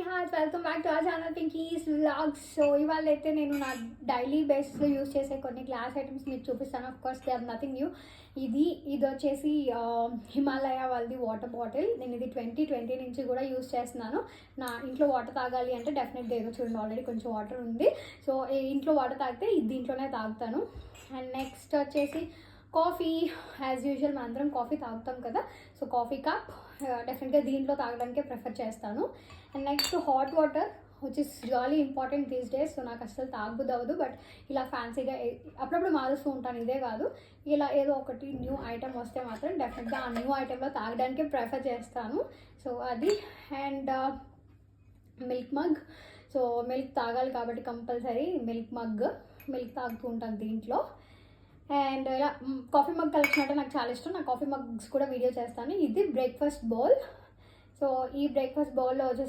Heart welcome back to our channel Pinky's vlogs. So ఇవాళ అయితే నేను నా డైలీ బేస్లో యూస్ చేసే కొన్ని గ్లాస్ ఐటమ్స్ మీకు చూపిస్తాను. Of course they are nothing new. ఇది వచ్చేసి హిమాలయ వాళ్ళది వాటర్ బాటిల్. నేను ఇది 2020 నుంచి కూడా యూస్ చేస్తున్నాను. నా ఇంట్లో వాటర్ తాగాలి అంటే డెఫినెట్గా ఏదో చూడండి, ఆల్రెడీ కొంచెం వాటర్ ఉంది. సో ఇంట్లో వాటర్ తాగితే దీంట్లోనే తాగుతాను. అండ్ నెక్స్ట్ వచ్చేసి కాఫీ. యాజ్ యూజువల్ మనందరం కాఫీ తాగుతాం కదా, సో కాఫీ కప్ డెఫినెట్గా దీంట్లో తాగడానికే ప్రిఫర్ చేస్తాను. And next hot water which is really important these days. So నాకు అసలు తాగబుద్ది అవ్వదు, బట్ ఇలా ఫ్యాన్సీగా అప్పుడప్పుడు మారుస్తూ ఉంటాను. ఇదే కాదు, ఇలా ఏదో ఒకటి న్యూ ఐటెం వస్తే మాత్రం డెఫినెట్గా ఆ న్యూ ఐటెంలో తాగడానికే ప్రిఫర్ చేస్తాను. సో అది. And milk mug. So milk తాగాలి కాబట్టి కంపల్సరీ మిల్క్ తాగుతూ ఉంటాను దీంట్లో. అండ్ ఇలా కాఫీ మగ్ కలెక్షన్ అంటే నాకు చాలా ఇష్టం. నా కాఫీ మగ్స్ కూడా వీడియో చేస్తాను. ఇది బ్రేక్ఫాస్ట్ బౌల్. సో ఈ బ్రేక్ఫాస్ట్ బౌల్లో వచ్చేసి